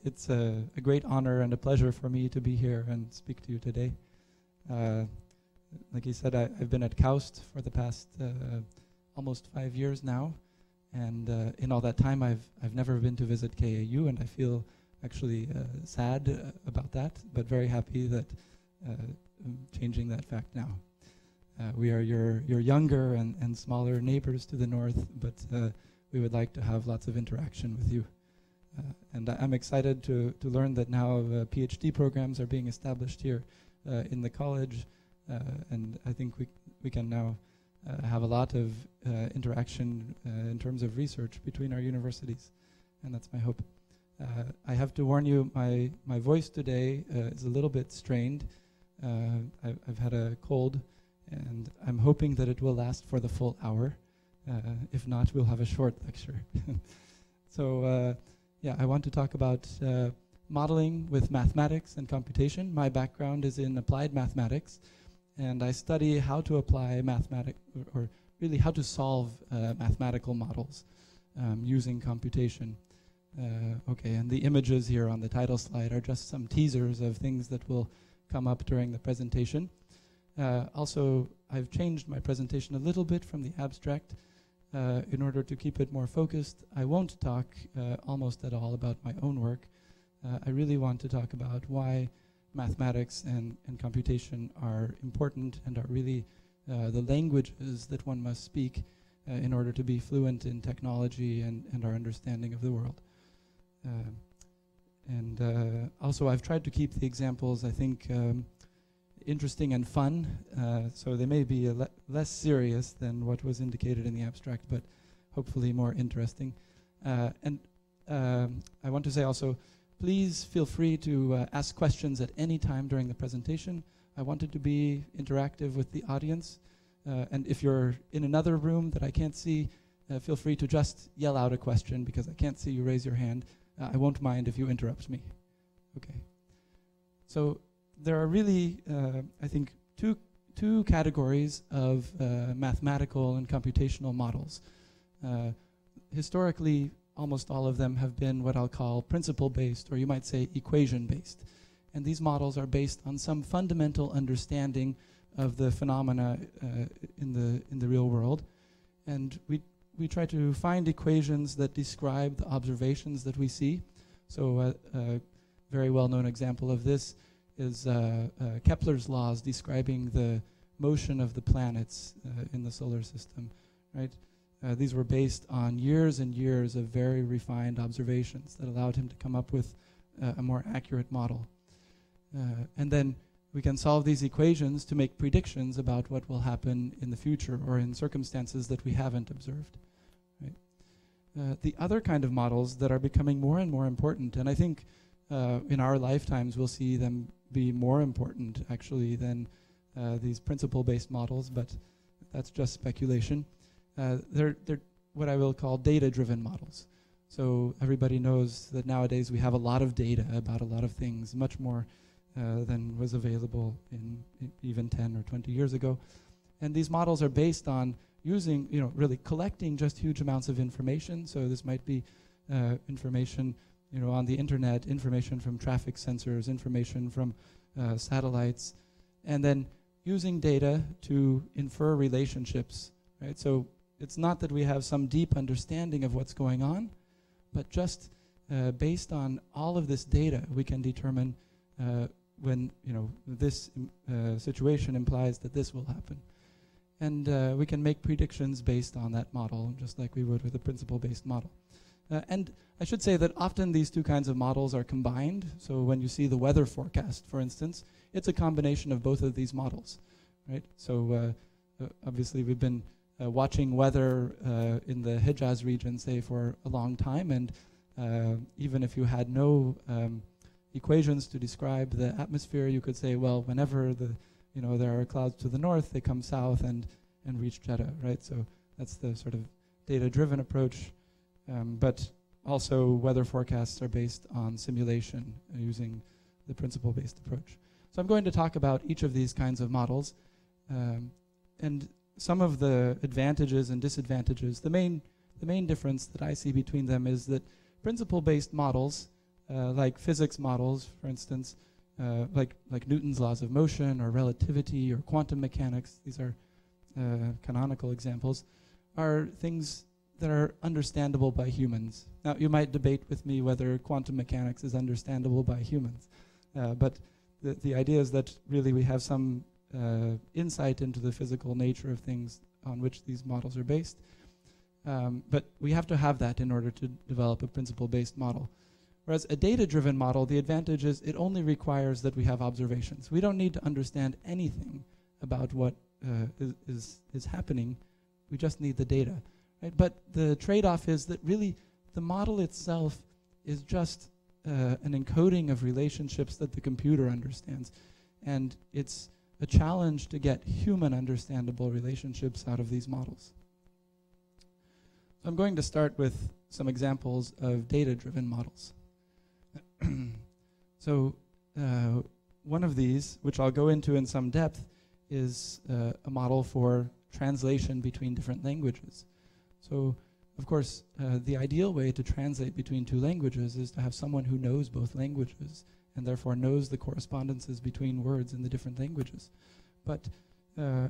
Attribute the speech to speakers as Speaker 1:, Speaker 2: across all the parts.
Speaker 1: It's a great honor and a pleasure for me to be here and speak to you today. Like he said, I've been at KAUST for the past almost 5 years now, and in all that time I've never been to visit KAU, and I feel actually sad about that, but very happy that I'm changing that fact now. We are your younger and smaller neighbors to the north, but we would like to have lots of interaction with you. And I'm excited to learn that now PhD programs are being established here in the college, and I think we can now have a lot of interaction in terms of research between our universities, and that's my hope. I have to warn you, my voice today is a little bit strained. I've had a cold, and I'm hoping that it will last for the full hour. If not, we'll have a short lecture. So yeah, I want to talk about modeling with mathematics and computation. My background is in applied mathematics, and I study how to apply mathematics, or really how to solve mathematical models using computation. Okay, and the images here on the title slide are just some teasers of things that will come up during the presentation. Also, I've changed my presentation a little bit from the abstract in order to keep it more focused. I won't talk almost at all about my own work. I really want to talk about why mathematics and computation are important and are really the languages that one must speak in order to be fluent in technology and our understanding of the world. Also, I've tried to keep the examples, I think, interesting and fun, so they may be less serious than what was indicated in the abstract, but hopefully more interesting. I want to say also, please feel free to ask questions at any time during the presentation. I want it to be interactive with the audience, and if you're in another room that I can't see, feel free to just yell out a question, because I can't see you raise your hand. I won't mind if you interrupt me. Okay. So there are really, I think, two categories of mathematical and computational models. Historically, almost all of them have been what I'll call principle-based, or you might say equation-based. And these models are based on some fundamental understanding of the phenomena in the real world. And we try to find equations that describe the observations that we see. So a very well-known example of this is Kepler's laws describing the motion of the planets in the solar system, right? These were based on years and years of very refined observations that allowed him to come up with a more accurate model. And then we can solve these equations to make predictions about what will happen in the future or in circumstances that we haven't observed, right? The other kind of models that are becoming more and more important, and I think in our lifetimes we'll see them be more important actually than these principle-based models, but that's just speculation. They're what I will call data-driven models. So everybody knows that nowadays we have a lot of data about a lot of things, much more than was available in even 10 or 20 years ago. And these models are based on using, really collecting just huge amounts of information. So this might be information, on the internet, information from traffic sensors, information from satellites, and then using data to infer relationships, right? So it's not that we have some deep understanding of what's going on, but just based on all of this data, we can determine when this situation implies that this will happen. And we can make predictions based on that model, just like we would with a principle-based model. And I should say that often these two kinds of models are combined. So when you see the weather forecast, for instance, it's a combination of both of these models, right? So obviously we've been watching weather in the Hejaz region, say, for a long time, and even if you had no equations to describe the atmosphere, you could say, well, whenever there are clouds to the north, they come south and reach Jeddah, right? So that's the sort of data-driven approach. But also weather forecasts are based on simulation using the principle-based approach. So I'm going to talk about each of these kinds of models and some of the advantages and disadvantages. The main difference that I see between them is that principle-based models like physics models, for instance, like Newton's laws of motion or relativity or quantum mechanics, these are canonical examples, are things that are understandable by humans. Now, you might debate with me whether quantum mechanics is understandable by humans, but the idea is that really we have some insight into the physical nature of things on which these models are based. But we have to have that in order to develop a principle-based model. Whereas a data-driven model, the advantage is it only requires that we have observations. We don't need to understand anything about what is happening. We just need the data. Right? But the trade-off is that really the model itself is just an encoding of relationships that the computer understands. And it's a challenge to get human understandable relationships out of these models. So I'm going to start with some examples of data-driven models. So one of these, which I'll go into in some depth, is a model for translation between different languages. So, of course, the ideal way to translate between two languages is to have someone who knows both languages and therefore knows the correspondences between words in the different languages. But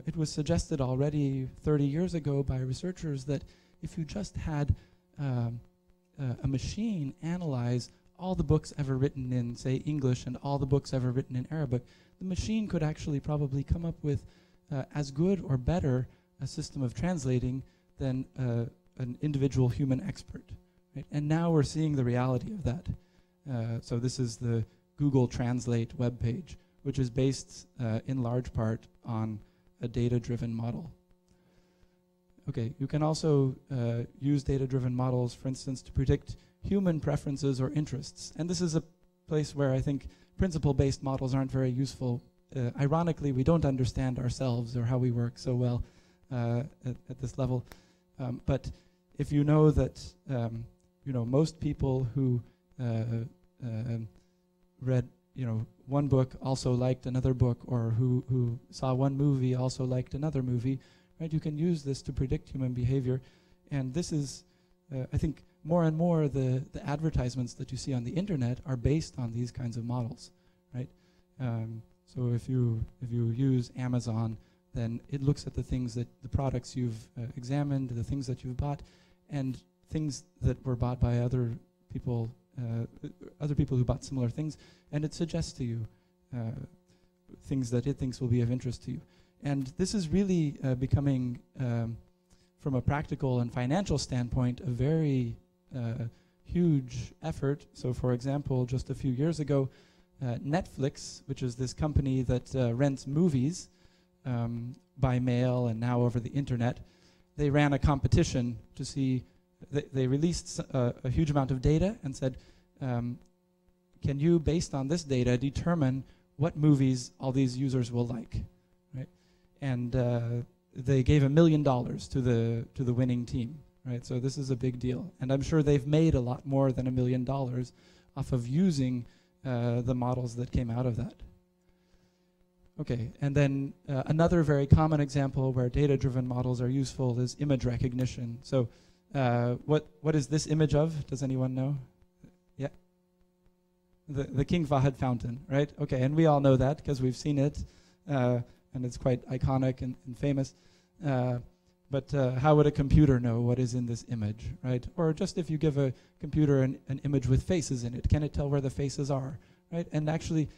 Speaker 1: it was suggested already 30 years ago by researchers that if you just had a machine analyze all the books ever written in, say, English and all the books ever written in Arabic, the machine could actually probably come up with as good or better a system of translating than an individual human expert. Right? And now we're seeing the reality of that. So this is the Google Translate webpage, which is based in large part on a data-driven model. Okay, you can also use data-driven models, for instance, to predict human preferences or interests. And this is a place where I think principle-based models aren't very useful. Ironically, we don't understand ourselves or how we work so well at this level. But if you know that most people who read one book also liked another book, or who saw one movie also liked another movie, right? You can use this to predict human behavior. And this is, I think, more and more the advertisements that you see on the internet are based on these kinds of models, right? So if you use Amazon, then it looks at the things that the products you've examined, the things that you've bought, and things that were bought by other people who bought similar things, and it suggests to you things that it thinks will be of interest to you. And this is really becoming, from a practical and financial standpoint, a very huge effort. So for example, just a few years ago, Netflix, which is this company that rents movies by mail and now over the internet, they ran a competition to see, they released a huge amount of data and said, can you, based on this data, determine what movies all these users will like, right? And they gave $1 million to the winning team, right? So this is a big deal. And I'm sure they've made a lot more than $1 million off of using the models that came out of that. Okay, and then another very common example where data-driven models are useful is image recognition. So what is this image of? Does anyone know? Yeah? The King Fahd fountain, right? Okay, and we all know that because we've seen it, and it's quite iconic and famous. But how would a computer know what is in this image, right? Or just if you give a computer an image with faces in it, can it tell where the faces are, right? And actually,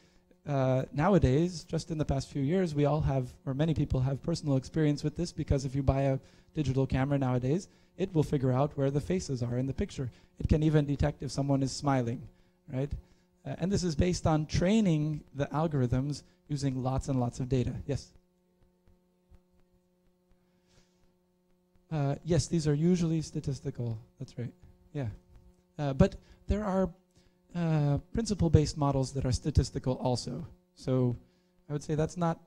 Speaker 1: nowadays, just in the past few years, we all have, or many people have personal experience with this, because if you buy a digital camera nowadays, it will figure out where the faces are in the picture. It can even detect if someone is smiling, right? And this is based on training the algorithms using lots and lots of data. Yes? Yes, these are usually statistical. That's right. Yeah. But there are principle-based models that are statistical also. So I would say that's not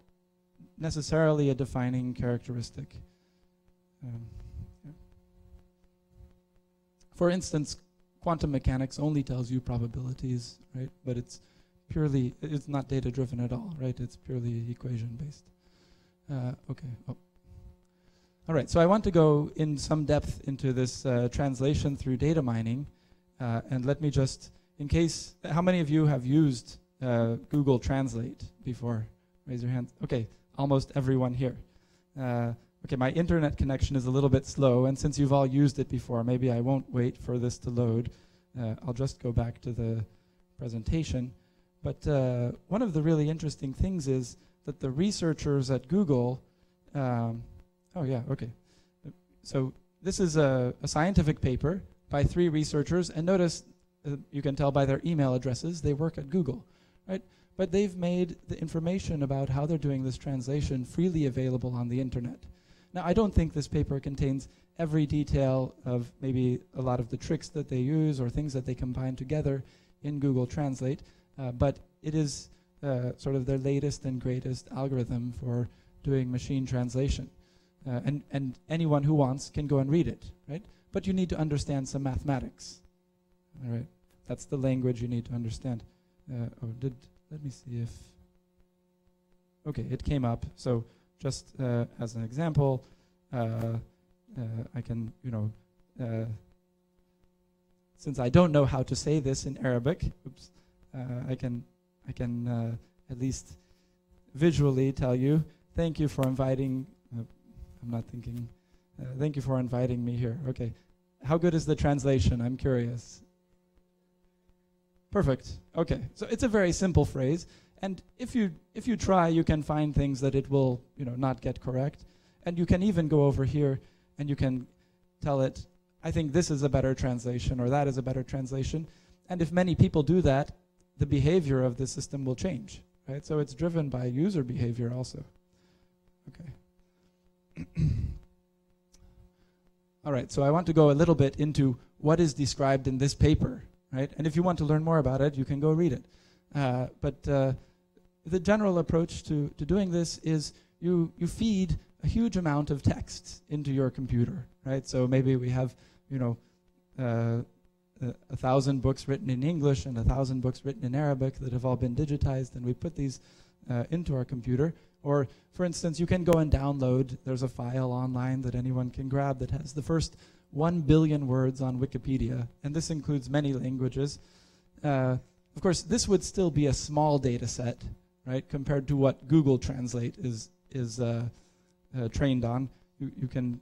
Speaker 1: necessarily a defining characteristic. Yeah. For instance, quantum mechanics only tells you probabilities, right? But it's not data-driven at all, right? It's purely equation-based. Okay. Oh. All right, so I want to go in some depth into this translation through data mining, and let me just in case, how many of you have used Google Translate before? Raise your hand. Okay, almost everyone here. Okay, my internet connection is a little bit slow, and since you've all used it before, maybe I won't wait for this to load. I'll just go back to the presentation. But one of the really interesting things is that the researchers at Google, oh yeah, okay. So this is a scientific paper by 3 researchers, and notice, you can tell by their email addresses, they work at Google, right? But they've made the information about how they're doing this translation freely available on the internet. Now, I don't think this paper contains every detail of maybe a lot of the tricks that they use or things that they combine together in Google Translate, but it is sort of their latest and greatest algorithm for doing machine translation. And anyone who wants can go and read it, right? But you need to understand some mathematics, all right? That's the language you need to understand. Let me see if, okay, it came up. So just as an example, I can, since I don't know how to say this in Arabic, oops, I can at least visually tell you, thank you for inviting, I'm not thinking, thank you for inviting me here. Okay, how good is the translation? I'm curious. Perfect. Okay, so it's a very simple phrase, and if you try, you can find things that it will not get correct, and you can even go over here and you can tell it, I think this is a better translation or that is a better translation, and if many people do that, the behavior of the system will change, right? So it's driven by user behavior also. Okay. All right, so I want to go a little bit into what is described in this paper, right? And if you want to learn more about it, you can go read it. But the general approach to doing this is you feed a huge amount of text into your computer, right? So maybe we have, 1,000 books written in English and 1,000 books written in Arabic that have all been digitized, and we put these into our computer. Or, for instance, you can go and download, there's a file online that anyone can grab that has the first 1 billion words on Wikipedia, and this includes many languages. Of course, this would still be a small data set, right, compared to what Google Translate is trained on. You can,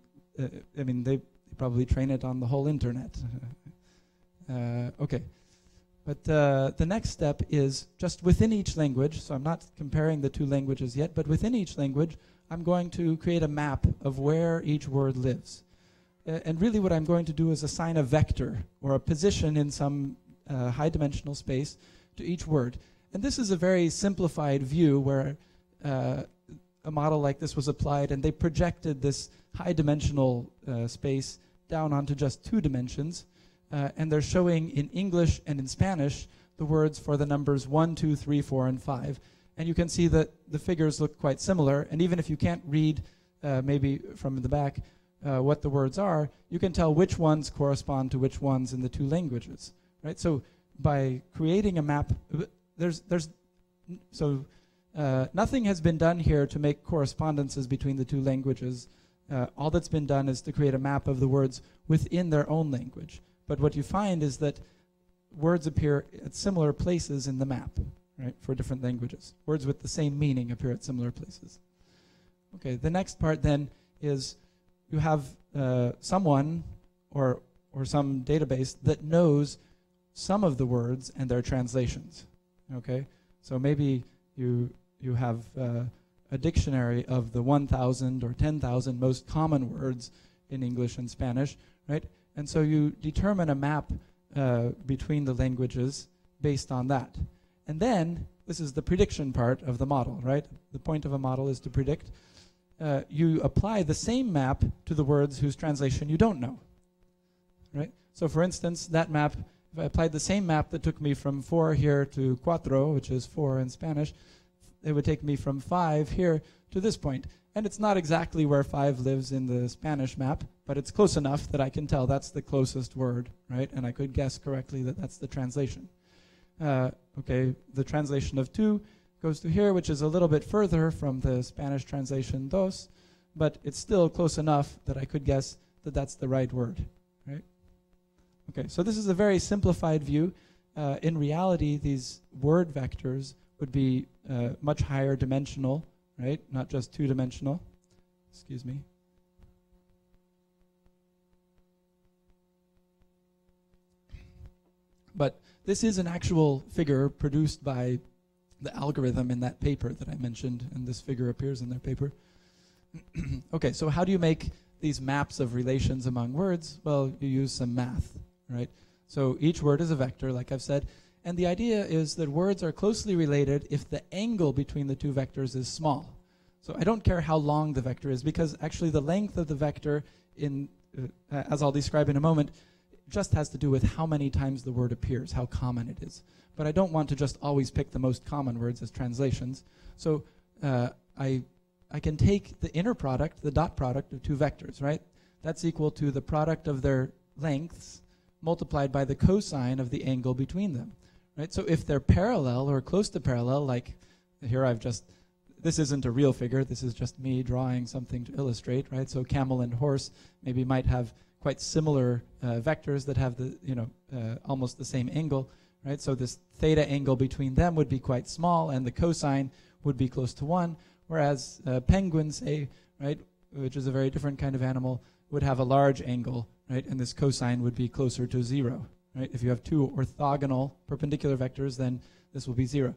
Speaker 1: I mean, they probably train it on the whole internet. Okay, but the next step is just within each language, so I'm not comparing the 2 languages yet, but within each language, I'm going to create a map of where each word lives. And really what I'm going to do is assign a vector or a position in some high-dimensional space to each word. And this is a very simplified view where a model like this was applied, and they projected this high-dimensional space down onto just 2 dimensions. And they're showing in English and in Spanish the words for the numbers 1, 2, 3, 4, and 5. And you can see that the figures look quite similar. And even if you can't read maybe from the back what the words are, you can tell which ones correspond to which ones in the 2 languages, right? So by creating a map, nothing has been done here to make correspondences between the 2 languages. All that's been done is to create a map of the words within their own language. But what you find is that words appear at similar places in the map, right, for different languages. Words with the same meaning appear at similar places. Okay, the next part then is you have someone or some database that knows some of the words and their translations. Okay, so maybe you have a dictionary of the 1,000 or 10,000 most common words in English and Spanish, right? And so you determine a map between the languages based on that. And then, this is the prediction part of the model, right? The point of a model is to predict. You apply the same map to the words whose translation you don't know, right? So for instance, that map, if I applied the same map that took me from 4 here to cuatro, which is 4 in Spanish, it would take me from 5 here to this point. And it's not exactly where 5 lives in the Spanish map, but it's close enough that I can tell that's the closest word, right? And I could guess correctly that that's the translation. Okay, the translation of 2 goes to here, which is a little bit further from the Spanish translation dos, but it's still close enough that I could guess that that's the right word, right? Okay, so this is a very simplified view. in reality, these word vectors would be much higher dimensional, right? Not just two-dimensional. Excuse me. But this is an actual figure produced by the algorithm in that paper that I mentioned, and this figure appears in their paper. Okay, so how do you make these maps of relations among words? Well, you use some math, right? So each word is a vector, like I've said, and the idea is that words are closely related if the angle between the two vectors is small. So I don't care how long the vector is, because actually the length of the vector, as I'll describe in a moment, just has to do with how many times the word appears, how common it is. But I don't want to just always pick the most common words as translations. So I can take the inner product, the dot product of two vectors, right? That's equal to the product of their lengths multiplied by the cosine of the angle between them, right? So if they're parallel or close to parallel, like here this isn't a real figure, this is just me drawing something to illustrate, right? So camel and horse maybe might have quite similar vectors that have almost the same angle, right? So this theta angle between them would be quite small, and the cosine would be close to 1, whereas penguins, say, right, which is a very different kind of animal, would have a large angle, right? And this cosine would be closer to 0, right? If you have two orthogonal perpendicular vectors, then this will be 0.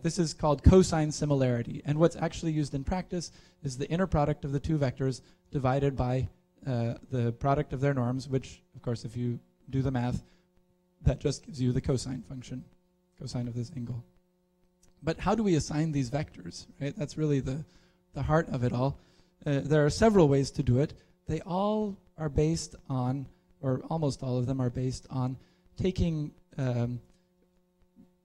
Speaker 1: This is called cosine similarity, and what's actually used in practice is the inner product of the two vectors divided by the product of their norms, which, of course, if you do the math, that just gives you the cosine function, cosine of this angle. But how do we assign these vectors, right? That's really the heart of it all. There are several ways to do it. They all are based on, or almost all of them are based on, taking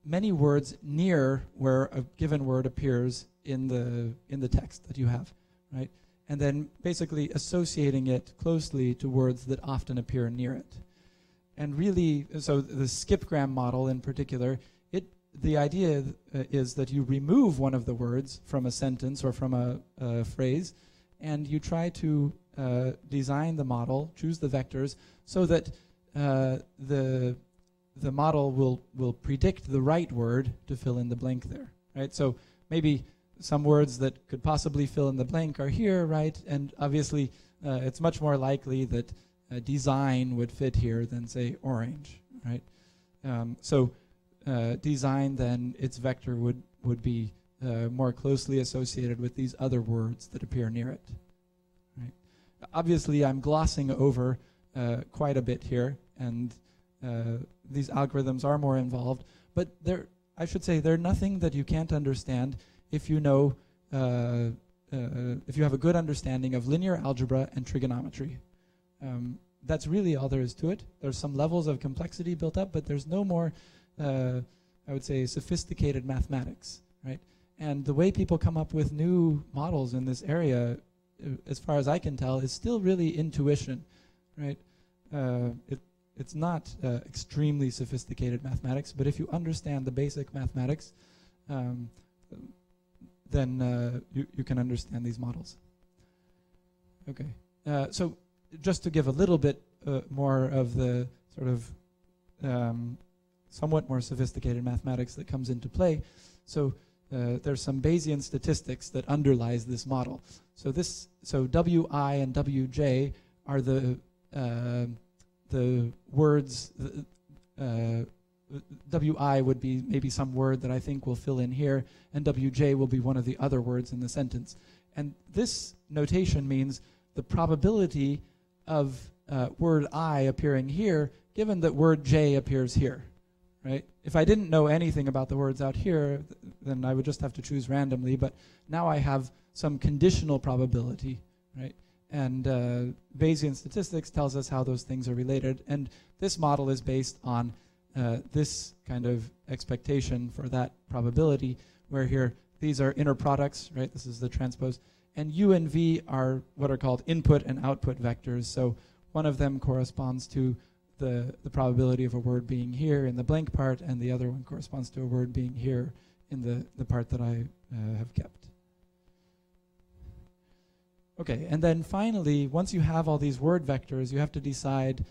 Speaker 1: many words near where a given word appears in the text that you have, right? And then basically associating it closely to words that often appear near it. And really, so the skipgram model in particular, the idea is that you remove one of the words from a sentence or from a phrase, and you try to design the model, choose the vectors, so that the model will predict the right word to fill in the blank there, right? So maybe some words that could possibly fill in the blank are here, right? And obviously, it's much more likely that design would fit here than, say, orange, right? Design, then, its vector would be more closely associated with these other words that appear near it, right? Obviously, I'm glossing over quite a bit here, and these algorithms are more involved, but I should say they're nothing that you can't understand if you know, if you have a good understanding of linear algebra and trigonometry. That's really all there is to it. There's some levels of complexity built up, but there's no more, I would say, sophisticated mathematics, right? And the way people come up with new models in this area, as far as I can tell, is still really intuition, right? It's not extremely sophisticated mathematics, but if you understand the basic mathematics, then you can understand these models. Okay, so just to give a little bit more of the sort of somewhat more sophisticated mathematics that comes into play. So there's some Bayesian statistics that underlies this model. So Wi and Wj are the words. Wi would be maybe some word that I think will fill in here, and Wj will be one of the other words in the sentence. And this notation means the probability of word I appearing here, given that word j appears here, right? If I didn't know anything about the words out here, then I would just have to choose randomly, but now I have some conditional probability, right? And Bayesian statistics tells us how those things are related, and this model is based on this kind of expectation for that probability, where here these are inner products, right? This is the transpose. And u and v are what are called input and output vectors. So one of them corresponds to the probability of a word being here in the blank part, and the other one corresponds to a word being here in the part that I have kept. Okay, and then finally, once you have all these word vectors, you have to decide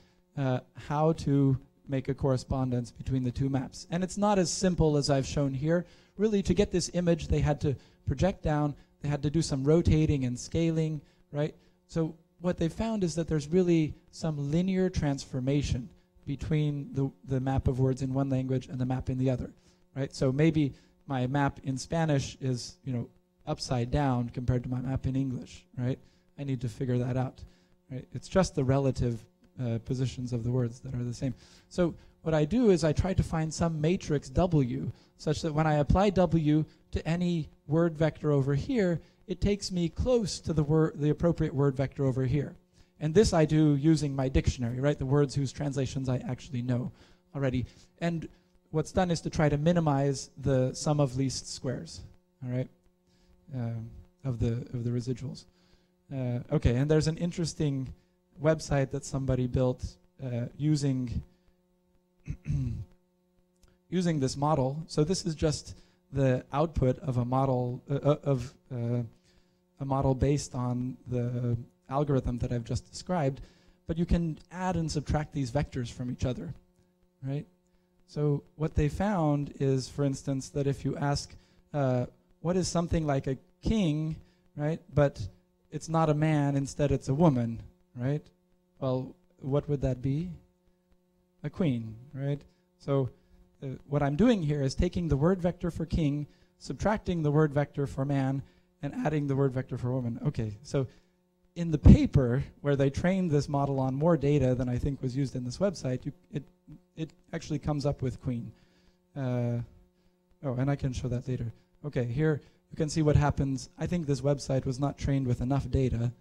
Speaker 1: how to make a correspondence between the two maps. And it's not as simple as I've shown here. Really, to get this image, they had to project down, they had to do some rotating and scaling, right? So what they found is that there's really some linear transformation between the map of words in one language and the map in the other, right? So maybe my map in Spanish is, you know, upside down compared to my map in English, right? I need to figure that out, right? It's just the relative positions of the words that are the same. So what I do is I try to find some matrix W such that when I apply W to any word vector over here, it takes me close to the appropriate word vector over here. And this I do using my dictionary, right? The words whose translations I actually know already. And what's done is to try to minimize the sum of least squares, all right, of the residuals. Okay, and there's an interesting website that somebody built using using this model. So this is just the output of a model a model based on the algorithm that I've just described, but you can add and subtract these vectors from each other, right? So what they found is, for instance, that if you ask what is something like a king, right, but it's not a man, instead it's a woman, right? Well, what would that be? A queen, right? So what I'm doing here is taking the word vector for king, subtracting the word vector for man, and adding the word vector for woman. Okay, so in the paper where they trained this model on more data than I think was used in this website, it actually comes up with queen. Oh, and I can show that later. Okay, here you can see what happens. I think this website was not trained with enough data,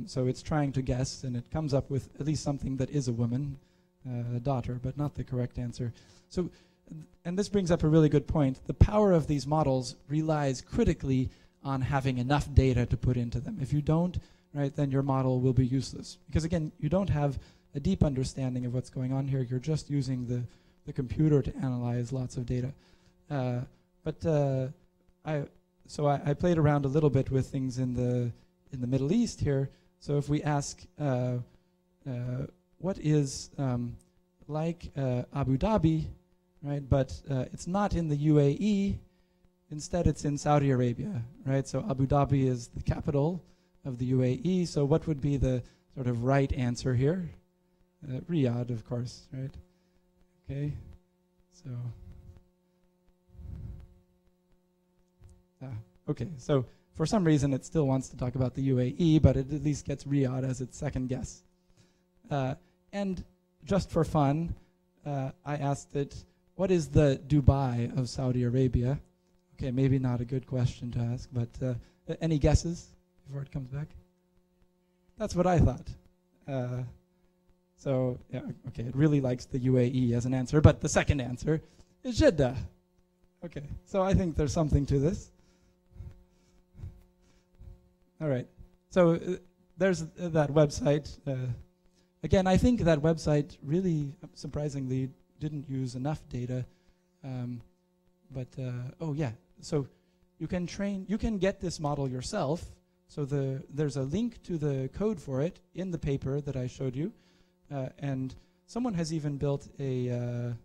Speaker 1: so it's trying to guess, and it comes up with at least something that is a woman, a daughter, but not the correct answer. So, and this brings up a really good point. The power of these models relies critically on having enough data to put into them. If you don't, right, then your model will be useless. Because again, you don't have a deep understanding of what's going on here. You're just using the computer to analyze lots of data. So I played around a little bit with things in the Middle East here. So if we ask what is like Abu Dhabi, right, but it's not in the UAE, instead it's in Saudi Arabia, right? So Abu Dhabi is the capital of the UAE, so what would be the sort of right answer here? Riyadh, of course, right? Okay, so okay, so for some reason it still wants to talk about the UAE, but it at least gets Riyadh as its second guess. And just for fun, I asked it, what is the Dubai of Saudi Arabia? Okay, maybe not a good question to ask, but any guesses before it comes back? That's what I thought. So, yeah, okay, it really likes the UAE as an answer, but the second answer is Jeddah. Okay, so I think there's something to this. All right, so there's that website. Again, I think that website really, surprisingly, didn't use enough data. Oh yeah, so you can get this model yourself. So there's a link to the code for it in the paper that I showed you. And someone has even built a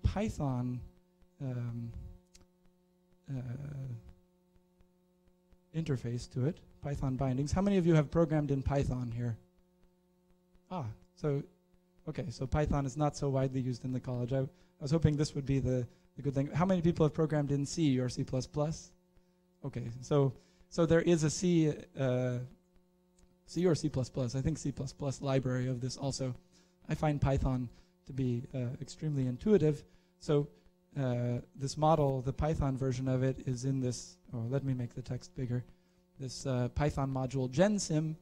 Speaker 1: Python interface to it, Python bindings. How many of you have programmed in Python here? So okay, so Python is not so widely used in the college. I was hoping this would be the good thing. How many people have programmed in C or C++? Okay, so there is a C or C++, I think C++ library of this also. I find Python to be extremely intuitive. So this model, the Python version of it, is in this, let me make the text bigger, this Python module gensim,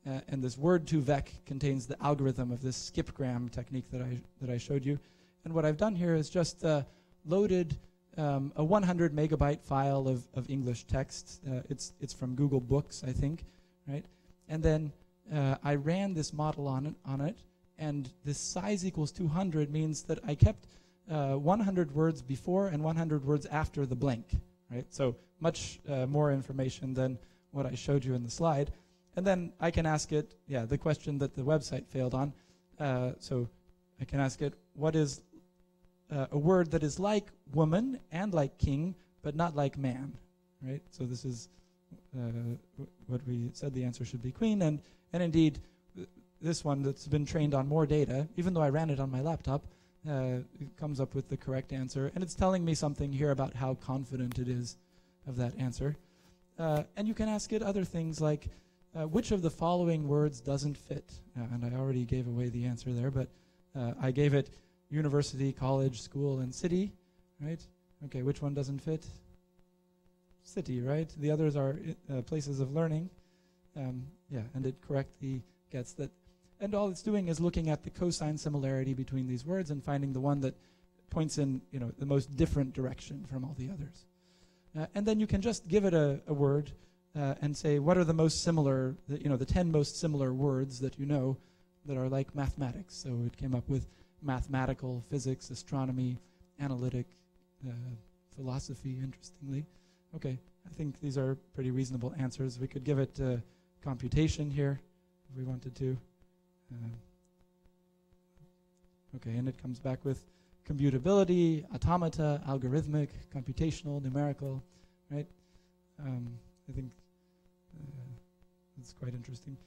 Speaker 1: and this word2vec contains the algorithm of this skipgram technique that I showed you. And what I've done here is just loaded a 100 megabyte file of English text. It's from Google Books, I think, right? And then I ran this model on it, and this size equals 200 means that I kept 100 words before and 100 words after the blank, right? So much more information than what I showed you in the slide. And then I can ask it, the question that the website failed on. So I can ask it, what is a word that is like woman and like king, but not like man, right? So this is what we said the answer should be queen, and indeed, this one that's been trained on more data, even though I ran it on my laptop, it comes up with the correct answer, and it's telling me something here about how confident it is of that answer. And you can ask it other things like, which of the following words doesn't fit? And I already gave away the answer there, but I gave it university, college, school, and city, right? Okay, which one doesn't fit? City, right? The others are places of learning. Yeah, and it correctly gets that. And all it's doing is looking at the cosine similarity between these words and finding the one that points in, the most different direction from all the others. And then you can just give it a word and say, what are the most similar, the 10 most similar words that you know that are like mathematics. So it came up with mathematical, physics, astronomy, analytic, philosophy, interestingly. Okay, I think these are pretty reasonable answers. We could give it computation here if we wanted to. Okay, and it comes back with computability, automata, algorithmic, computational, numerical, right? I think that's quite interesting.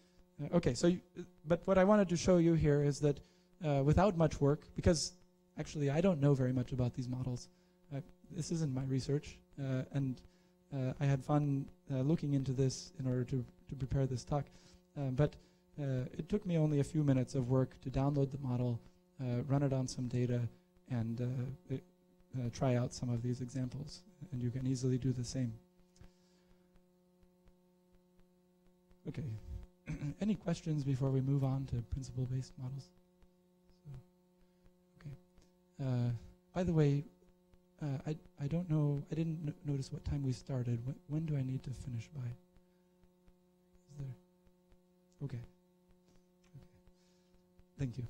Speaker 1: Okay, so, but what I wanted to show you here is that without much work, because actually I don't know very much about these models. This isn't my research, and I had fun looking into this in order to prepare this talk. But it took me only a few minutes of work to download the model, run it on some data, and try out some of these examples. And you can easily do the same. Okay. Any questions before we move on to principle-based models? Okay. By the way, I don't know, I didn't notice what time we started. When do I need to finish by? Is there? Okay. Thank you.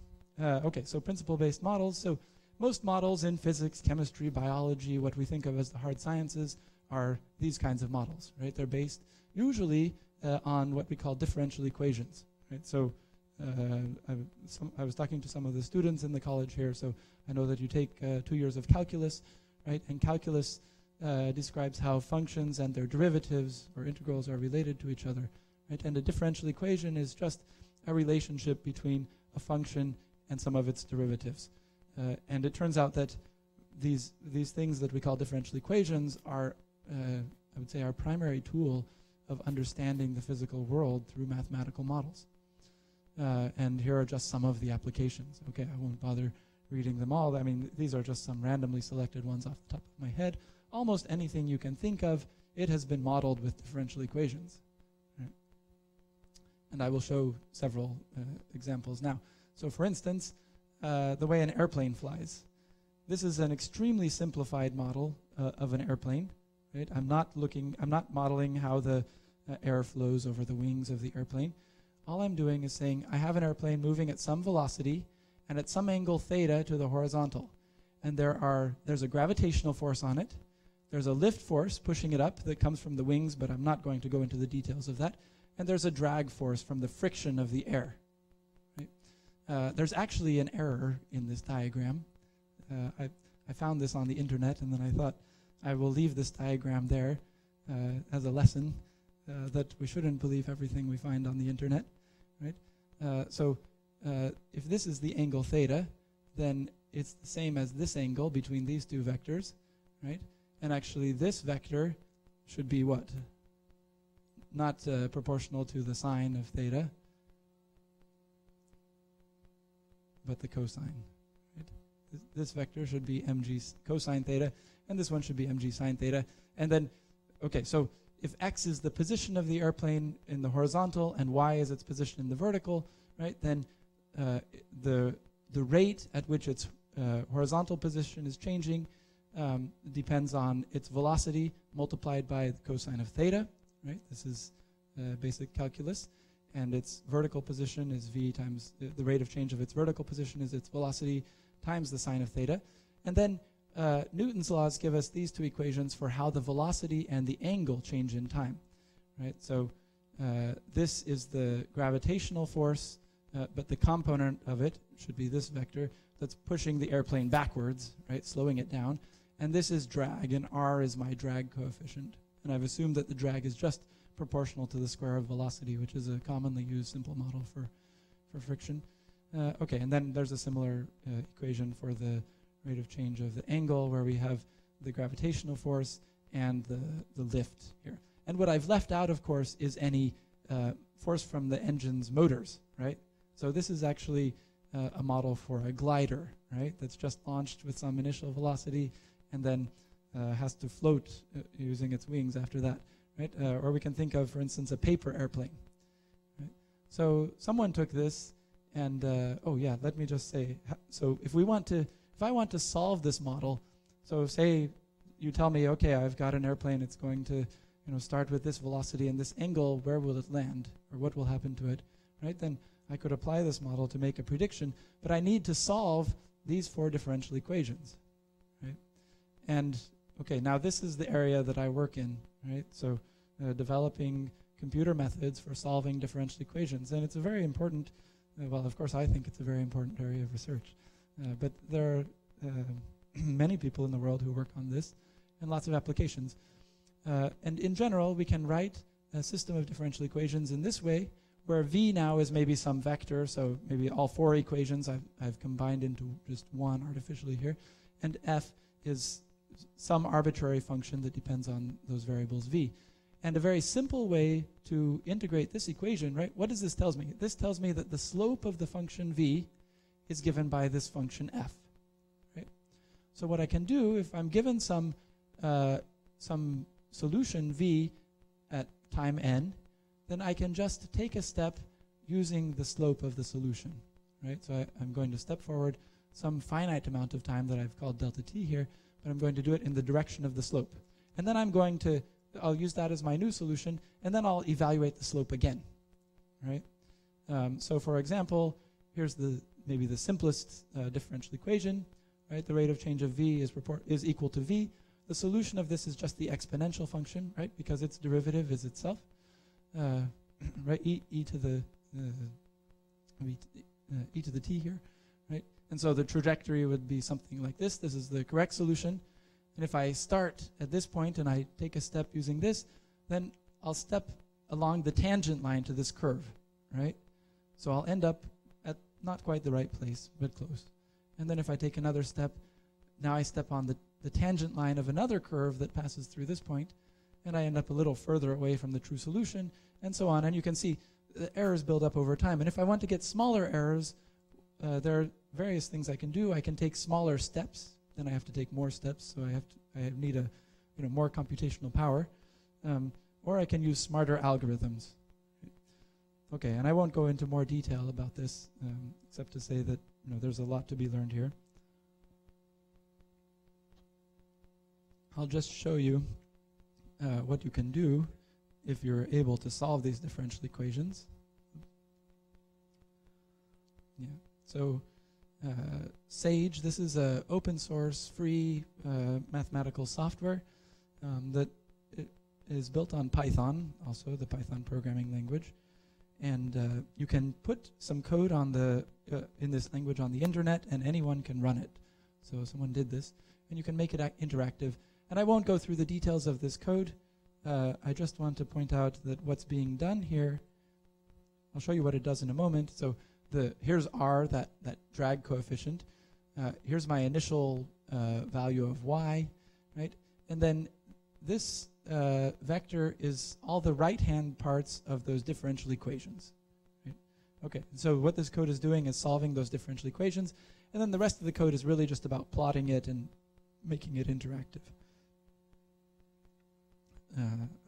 Speaker 1: Okay, so principle-based models. So most models in physics, chemistry, biology, what we think of as the hard sciences, are these kinds of models, right? They're based usually on what we call differential equations, right? So I was talking to some of the students in the college here, so I know that you take 2 years of calculus, right? And calculus describes how functions and their derivatives or integrals are related to each other, right? And a differential equation is just a relationship between a function and some of its derivatives. And it turns out that these things that we call differential equations are, I would say, our primary tool of understanding the physical world through mathematical models. And here are just some of the applications. Okay, I won't bother reading them all. I mean, these are just some randomly selected ones off the top of my head. Almost anything you can think of, it has been modeled with differential equations. Right? And I will show several examples now. So for instance, the way an airplane flies. This is an extremely simplified model of an airplane. Right? I'm not modeling how the air flows over the wings of the airplane. All I'm doing is saying I have an airplane moving at some velocity and at some angle theta to the horizontal. And there's a gravitational force on it. There's a lift force pushing it up that comes from the wings, but I'm not going to go into the details of that. And there's a drag force from the friction of the air. Right? There's actually an error in this diagram. I found this on the internet, and then I thought I will leave this diagram there as a lesson that we shouldn't believe everything we find on the internet. Right? So if this is the angle theta, then it's the same as this angle between these two vectors, right? And actually this vector should be what? Not proportional to the sine of theta, but the cosine. Right? This vector should be mg cosine theta, and this one should be mg sine theta. And then, okay, so if x is the position of the airplane in the horizontal and y is its position in the vertical, right, then the rate at which its horizontal position is changing depends on its velocity multiplied by the cosine of theta, right? This is basic calculus. And its vertical position is v times the rate of change of its vertical position is its velocity times the sine of theta. And then Newton's laws give us these two equations for how the velocity and the angle change in time, right? So this is the gravitational force, but the component of it should be this vector. that's pushing the airplane backwards, right, slowing it down. And this is drag, and r is my drag coefficient. And I've assumed that the drag is just proportional to the square of velocity, which is a commonly used simple model for friction. Okay, and then there's a similar equation for the rate of change of the angle, where we have the gravitational force and the lift here. And what I've left out, of course, is any force from the engine's motors, right? So this is actually a model for a glider, right? That's just launched with some initial velocity and then has to float using its wings after that, right? Or we can think of, for instance, a paper airplane. Right? So someone took this and, oh yeah, let me just say, so if I want to solve this model, so say you tell me, okay, I've got an airplane, it's going to start with this velocity and this angle, where will it land, or what will happen to it, right? Then I could apply this model to make a prediction, but I need to solve these 4 differential equations, right? And, okay, now this is the area that I work in, right? So developing computer methods for solving differential equations. And it's a very important, well, of course I think it's a very important area of research. But there are many people in the world who work on this and lots of applications. And in general, we can write a system of differential equations in this way, where v now is maybe some vector, so maybe all 4 equations I've combined into just one artificially here, and f is some arbitrary function that depends on those variables v. And a very simple way to integrate this equation, right? What does this tell me? This tells me that the slope of the function v is given by this function f, right? So what I can do, if I'm given some solution v at time n, then I can just take a step using the slope of the solution, right? So I'm going to step forward some finite amount of time that I've called delta t here, but I'm going to do it in the direction of the slope. And then I'll use that as my new solution, and then I'll evaluate the slope again, right? So for example, here's maybe the simplest differential equation, right? The rate of change of v is equal to v. The solution of this is just the exponential function, right? Because its derivative is itself, right? E to the t here, right? And so the trajectory would be something like this. This is the correct solution. And if I start at this point and I take a step using this, then I'll step along the tangent line to this curve, right? So I'll end up at not quite the right place, but close. And then if I take another step, now I step on the tangent line of another curve that passes through this point, and I end up a little further away from the true solution, and so on. And you can see the errors build up over time. And if I want to get smaller errors, there are various things I can do. I can take smaller steps. Then I have to take more steps, so I need a more computational power, or I can use smarter algorithms. Okay, and I won't go into more detail about this, except to say that there's a lot to be learned here. I'll just show you what you can do if you're able to solve these differential equations. Yeah. So Sage, this is an open source, free mathematical software that is built on Python, also the Python programming language. And you can put some code on in this language on the internet, and anyone can run it. So someone did this, and you can make it interactive. And I won't go through the details of this code. I just want to point out that what's being done here, I'll show you what it does in a moment. So here's r, that drag coefficient. Here's my initial value of y, right? And then this vector is all the right-hand parts of those differential equations. Right? Okay, so what this code is doing is solving those differential equations, and then the rest of the code is really just about plotting it and making it interactive.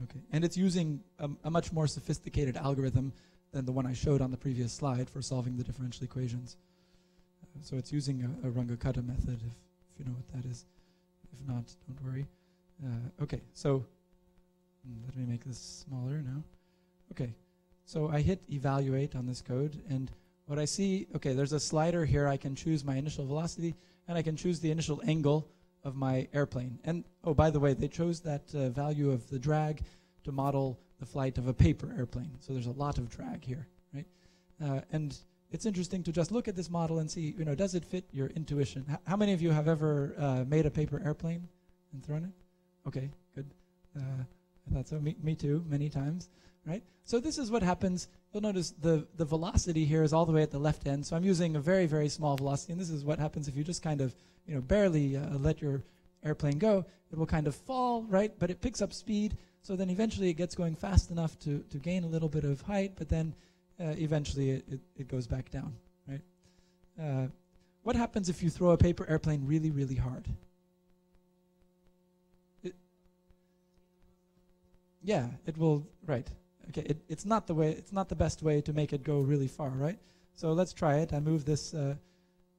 Speaker 1: Okay, and it's using a much more sophisticated algorithm than the one I showed on the previous slide for solving the differential equations. So it's using a Runge-Kutta method, if you know what that is. If not, don't worry. Okay, so let me make this smaller now. Okay, so I hit evaluate on this code, and what I see, okay, there's a slider here. I can choose my initial velocity, and I can choose the initial angle of my airplane. And, oh, by the way, they chose that value of the drag to model the flight of a paper airplane. So there's a lot of drag here, right? And it's interesting to just look at this model and see, does it fit your intuition? How many of you have ever made a paper airplane and thrown it? Okay, good. I thought so. Me too, many times, right? So this is what happens. You'll notice the velocity here is all the way at the left end. So I'm using a very, very small velocity, and this is what happens if you just kind of, barely let your airplane go. It will kind of fall, right? But it picks up speed. So then eventually it gets going fast enough to gain a little bit of height, but then eventually it goes back down, right? What happens if you throw a paper airplane really, really hard? Yeah, it will, right. Okay, it's not the best way to make it go really far, right? So let's try it. I move this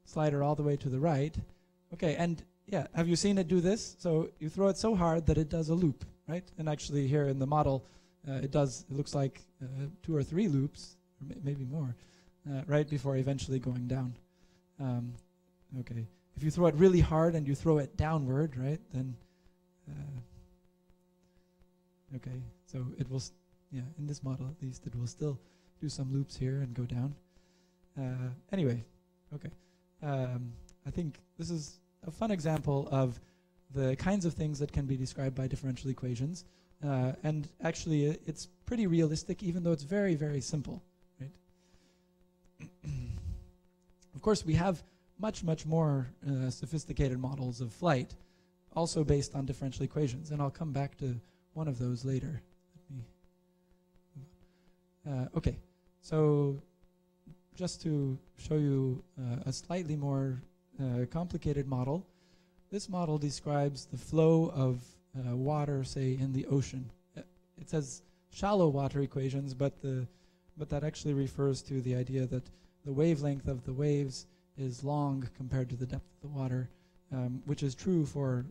Speaker 1: slider all the way to the right. Okay, and yeah, have you seen it do this? So you throw it so hard that it does a loop, right? And actually here in the model, it looks like 2 or 3 loops, or maybe more, right before eventually going down. Okay, if you throw it really hard and you throw it downward, right, then, okay, so it will, in this model at least, it will still do some loops here and go down. Anyway, okay, I think this is a fun example of the kinds of things that can be described by differential equations. And actually, it's pretty realistic, even though it's very, very simple, right? Of course, we have much, much more sophisticated models of flight, also based on differential equations. And I'll come back to one of those later. Okay, so just to show you a slightly more complicated model, this model describes the flow of water, say, in the ocean. It says shallow water equations, but that actually refers to the idea that the wavelength of the waves is long compared to the depth of the water, which is true for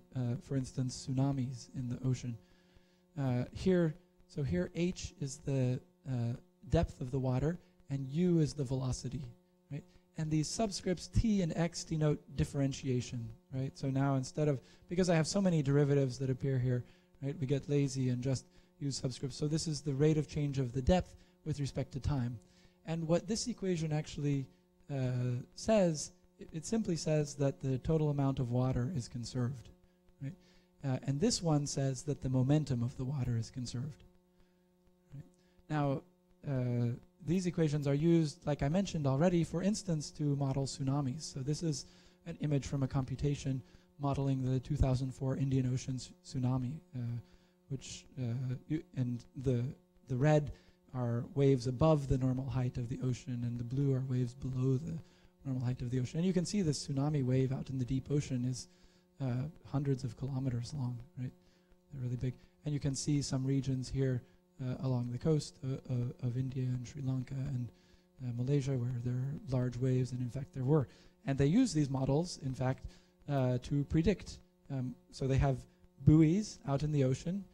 Speaker 1: instance, tsunamis in the ocean. Here h is the depth of the water, and u is the velocity, right? And these subscripts t and x denote differentiation, right? So now instead of, because I have so many derivatives that appear here, right, we get lazy and just use subscripts. So this is the rate of change of the depth with respect to time. And what this equation actually says, it simply says that the total amount of water is conserved, right? And this one says that the momentum of the water is conserved. Right? Now, these equations are used, like I mentioned already, for instance, to model tsunamis. So this is an image from a computation modeling the 2004 Indian Ocean tsunami, and the red are waves above the normal height of the ocean, and the blue are waves below the normal height of the ocean. And you can see this tsunami wave out in the deep ocean is hundreds of kilometers long, right? They're really big. And you can see some regions here along the coast of India and Sri Lanka and Malaysia where there are large waves, and in fact there were. And they use these models, in fact, to predict. So they have buoys out in the ocean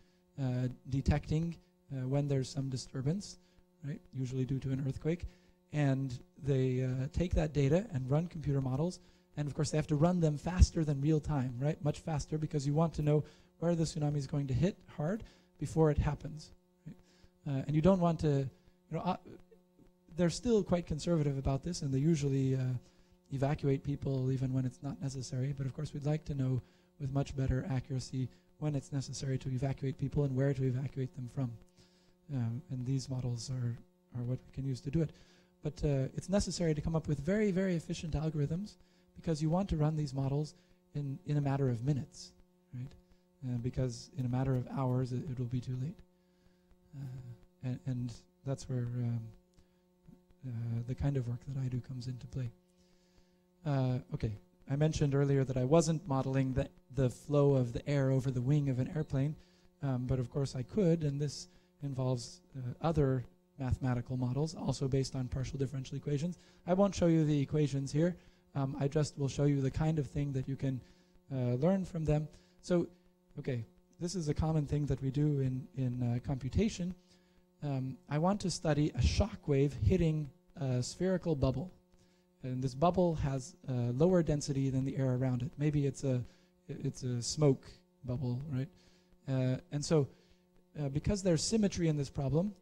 Speaker 1: detecting when there's some disturbance, right, usually due to an earthquake. And they take that data and run computer models. And of course they have to run them faster than real time, right, much faster, because you want to know where the tsunami is going to hit hard before it happens. And you don't want to, they're still quite conservative about this, and they usually evacuate people even when it's not necessary. But of course we'd like to know with much better accuracy when it's necessary to evacuate people and where to evacuate them from. And these models are what we can use to do it. But it's necessary to come up with very, very efficient algorithms, because you want to run these models in a matter of minutes, right? Because in a matter of hours it will be too late. And that's where the kind of work that I do comes into play. Okay, I mentioned earlier that I wasn't modeling the flow of the air over the wing of an airplane, but of course I could, and this involves other mathematical models, also based on partial differential equations. I won't show you the equations here. I just will show you the kind of thing that you can learn from them. So, okay, this is a common thing that we do in computation. I want to study a shock wave hitting a spherical bubble. And this bubble has lower density than the air around it. Maybe it's a smoke bubble, right? And so because there's symmetry in this problem,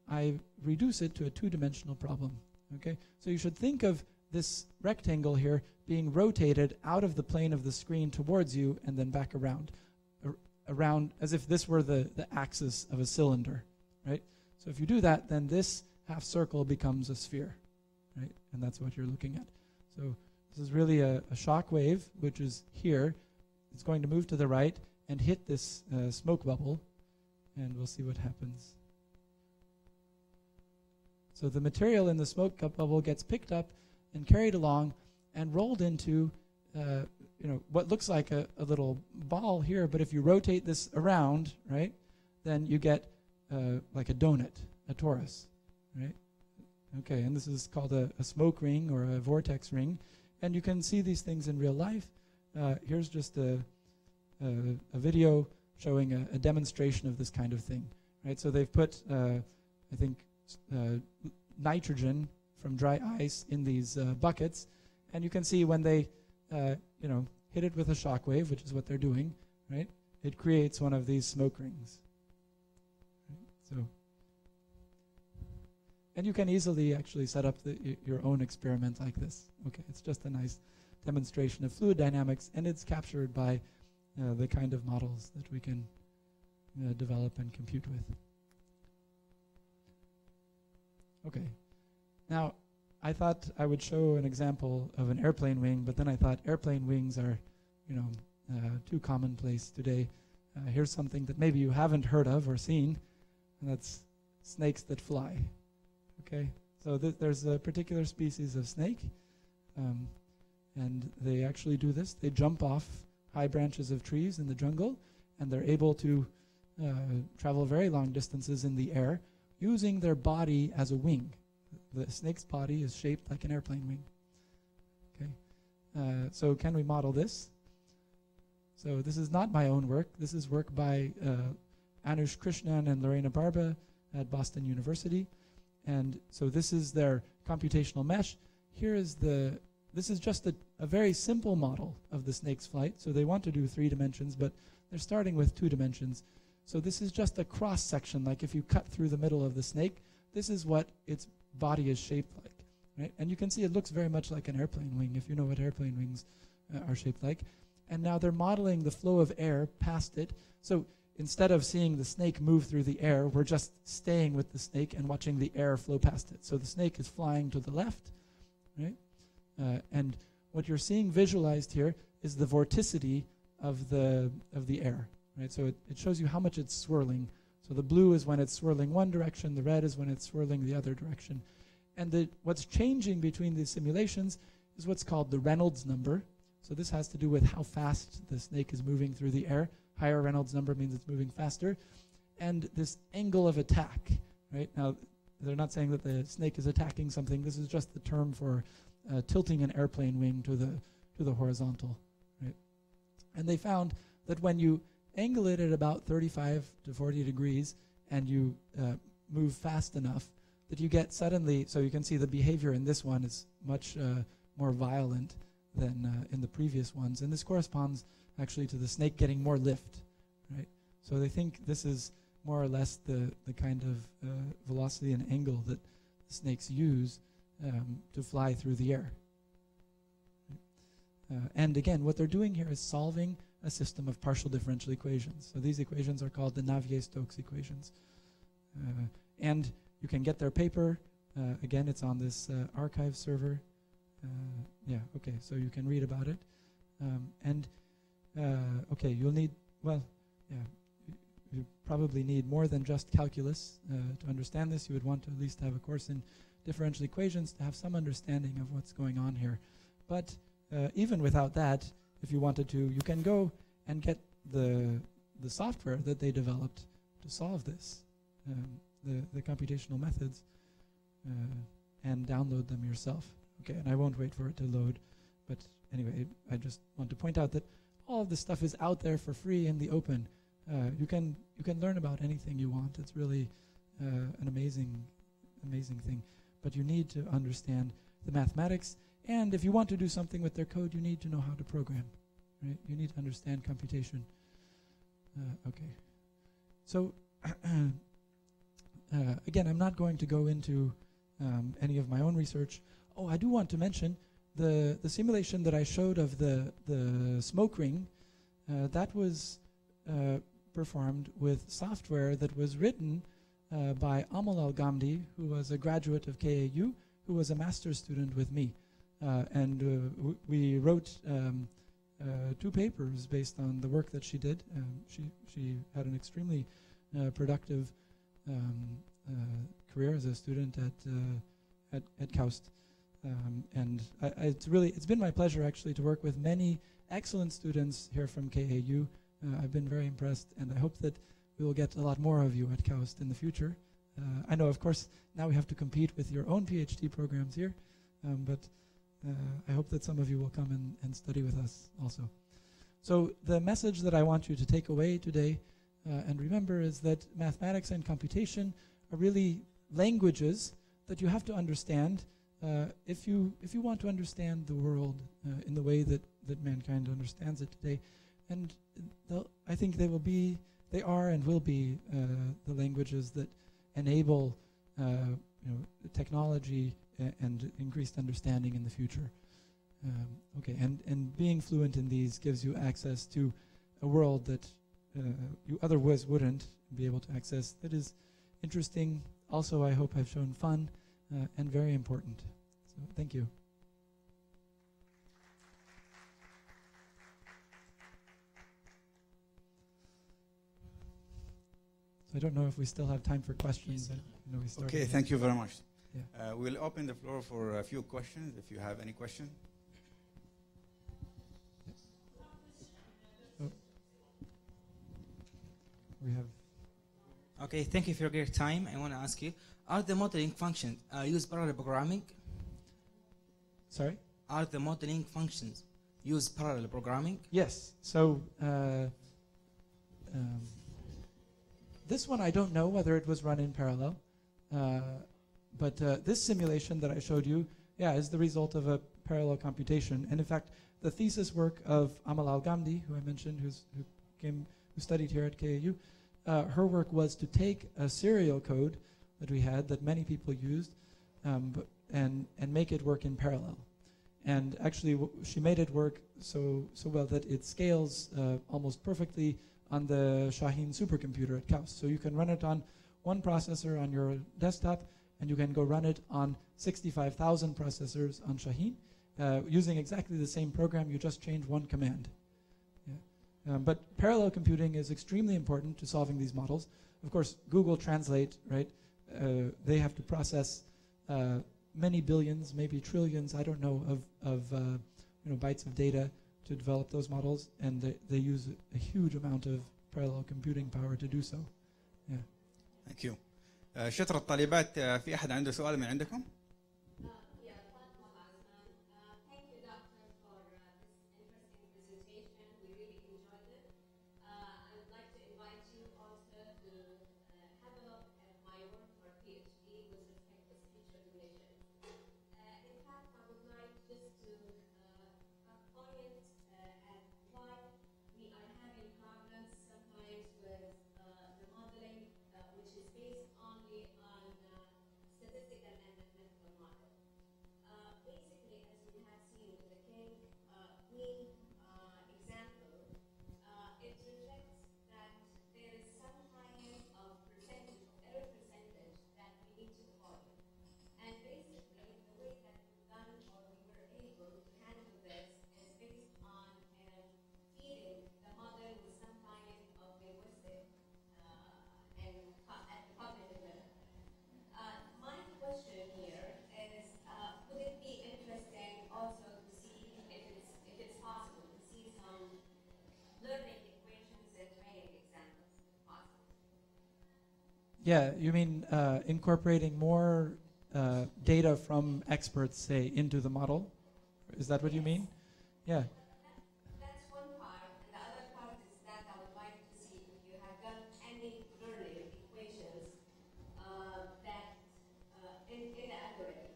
Speaker 1: I reduce it to a two-dimensional problem. Okay, so you should think of this rectangle here being rotated out of the plane of the screen towards you and then back around, around as if this were the axis of a cylinder, right? So if you do that, then this half circle becomes a sphere, right? And that's what you're looking at. So this is really a shock wave, which is here. It's going to move to the right and hit this smoke bubble, and we'll see what happens. So the material in the smoke bubble gets picked up and carried along and rolled into what looks like a little ball here, but if you rotate this around, right, then you get like a donut, a torus, right? Okay, and this is called a smoke ring or a vortex ring, and you can see these things in real life. Here's just a video showing a demonstration of this kind of thing, right? So they've put, I think, nitrogen from dry ice in these buckets, and you can see when they, hit it with a shock wave, which is what they're doing, right? It creates one of these smoke rings. Right? So, and you can easily actually set up your own experiment like this. Okay, it's just a nice demonstration of fluid dynamics, and it's captured by the kind of models that we can develop and compute with. Okay, now I thought I would show an example of an airplane wing, but then I thought airplane wings are, too commonplace today. Here's something that maybe you haven't heard of or seen, and that's snakes that fly. Okay, so there's a particular species of snake, and they actually do this. They jump off high branches of trees in the jungle, and they're able to travel very long distances in the air using their body as a wing. The snake's body is shaped like an airplane wing. Okay, so can we model this? So this is not my own work. This is work by Anush Krishnan and Lorena Barba at Boston University. And so this is their computational mesh. This is just a very simple model of the snake's flight. So they want to do 3 dimensions, but they're starting with 2 dimensions. So this is just a cross section, like if you cut through the middle of the snake, this is what its body is shaped like, right? And you can see it looks very much like an airplane wing, if you know what airplane wings are shaped like. And now they're modeling the flow of air past it. So instead of seeing the snake move through the air, we're just staying with the snake and watching the air flow past it. So the snake is flying to the left, right? And what you're seeing visualized here is the vorticity of the air, right? So it shows you how much it's swirling. So the blue is when it's swirling one direction, the red is when it's swirling the other direction. And what's changing between these simulations is what's called the Reynolds number. So this has to do with how fast the snake is moving through the air. Higher Reynolds number means it's moving faster. And this angle of attack, right? Now, they're not saying that the snake is attacking something. This is just the term for tilting an airplane wing to the horizontal, right? And they found that when you angle it at about 35 to 40 degrees and you move fast enough that you get suddenly, so you can see the behavior in this one is much more violent than in the previous ones. And this corresponds actually to the snake getting more lift, right? So they think this is more or less the kind of velocity and angle that the snakes use to fly through the air. And again, what they're doing here is solving a system of partial differential equations. So these equations are called the Navier-Stokes equations. And you can get their paper. Again, it's on this archive server. Okay, so you can read about it. Okay, you'll need, you probably need more than just calculus to understand this. You would want to at least have a course in differential equations to have some understanding of what's going on here. But even without that, if you wanted to, you can go and get the software that they developed to solve this, the computational methods, and download them yourself. Okay, and I won't wait for it to load, but anyway, I just want to point out that all of this stuff is out there for free in the open. You can learn about anything you want. It's really an amazing thing. But you need to understand the mathematics, and if you want to do something with their code, you need to know how to program. Right? You need to understand computation. Okay. So again, I'm not going to go into any of my own research. Oh, I do want to mention the simulation that I showed of the smoke ring. That was performed with software that was written by Amal Al-Ghamdi, who was a graduate of KAU, who was a master's student with me. We wrote 2 papers based on the work that she did. She had an extremely productive career as a student at KAUST. It's been my pleasure actually to work with many excellent students here from KAU. I've been very impressed, and I hope that we will get a lot more of you at KAUST in the future. I know, of course, now we have to compete with your own PhD programs here, but I hope that some of you will come and study with us also. So the message that I want you to take away today and remember is that mathematics and computation are really languages that you have to understand if you want to understand the world in the way that mankind understands it today. And I think they are and will be the languages that enable technology and increased understanding in the future. And being fluent in these gives you access to a world that you otherwise wouldn't be able to access, that is interesting. Also, I hope I've shown fun and very important. So thank you. So I don't know if we still have time for questions.
Speaker 2: Yes. Okay, thank you very much. Yeah. We'll open the floor for a few questions, if you have any question.
Speaker 1: Yes. Oh. We have.
Speaker 3: Okay, thank you for your time. I want to ask you, are the modeling functions use parallel programming?
Speaker 1: Sorry?
Speaker 3: Are the modeling functions use parallel programming?
Speaker 1: Yes. So this one I don't know whether it was run in parallel. But this simulation that I showed you, is the result of a parallel computation. And in fact, the thesis work of Amal Al-Ghamdi, who I mentioned, who studied here at KAU, her work was to take a serial code that we had that many people used, and make it work in parallel. And actually, she made it work so well that it scales almost perfectly on the Shaheen supercomputer at KAUST. So you can run it on one processor on your desktop, and you can go run it on 65,000 processors on Shaheen using exactly the same program. You just change one command. Yeah. But parallel computing is extremely important to solving these models. Of course, Google Translate, right? They have to process many billions, maybe trillions, I don't know, of bytes of data to develop those models, and they use a huge amount of parallel computing power to do so. Yeah.
Speaker 2: Thank you. شطر الطالبات في أحد عنده سؤال من عندكم؟
Speaker 1: Yeah, you mean incorporating more data from experts, say, into the model? Is that what you mean? Yeah.
Speaker 4: That's one part. And the other part is that I would like to see if you have done any learning equations that in the algorithm.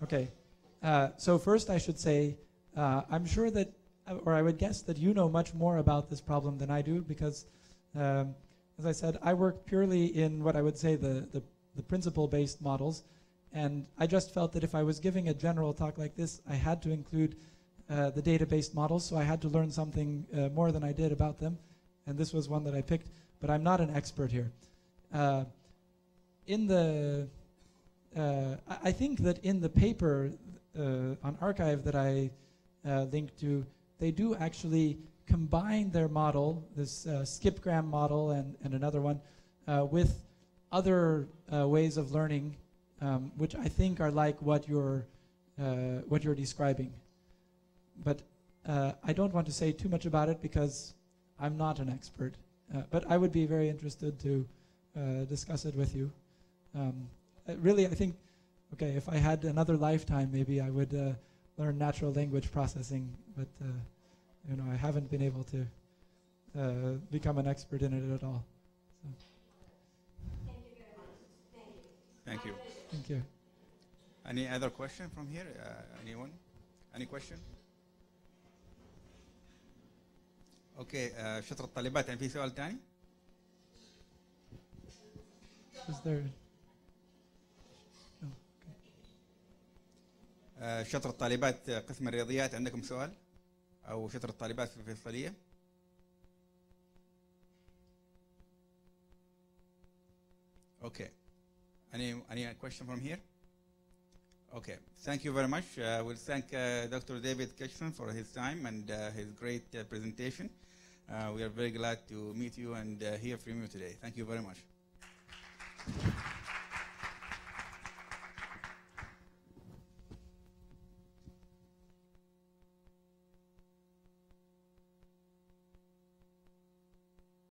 Speaker 1: Okay. So first I should say, I'm sure that, or I would guess that you know much more about this problem than I do, because as I said, I work purely in what I would say the principle-based models, And I just felt that if I was giving a general talk like this, I had to include the data-based models, so I had to learn something more than I did about them, and this was one that I picked, but I'm not an expert here. I think that in the paper on arXiv that I linked to, they do actually combine their model, this skipgram model and another one, with other ways of learning, which I think are like what you're describing. But I don't want to say too much about it because I'm not an expert. But I would be very interested to discuss it with you. Really, I think, okay, if I had another lifetime, maybe I would learn natural language processing. But you know, I haven't been able to become an expert in it at all. So.
Speaker 4: Thank you very much. Thank you.
Speaker 2: Thank you.
Speaker 1: Thank you.
Speaker 2: Any other question from here? Anyone? Any question? اوكي شطر الطالبات يعني في سؤال ثاني؟
Speaker 1: Is there?
Speaker 2: شطر الطالبات قسم الرياضيات عندكم سؤال؟ أو شطر الطالبات في الفيصلية؟ Okay. Any question from here? Okay. Thank you very much. We'll thank Dr. David Ketcheson for his time and his great presentation. We are very glad to meet you and hear from you today. Thank you very much.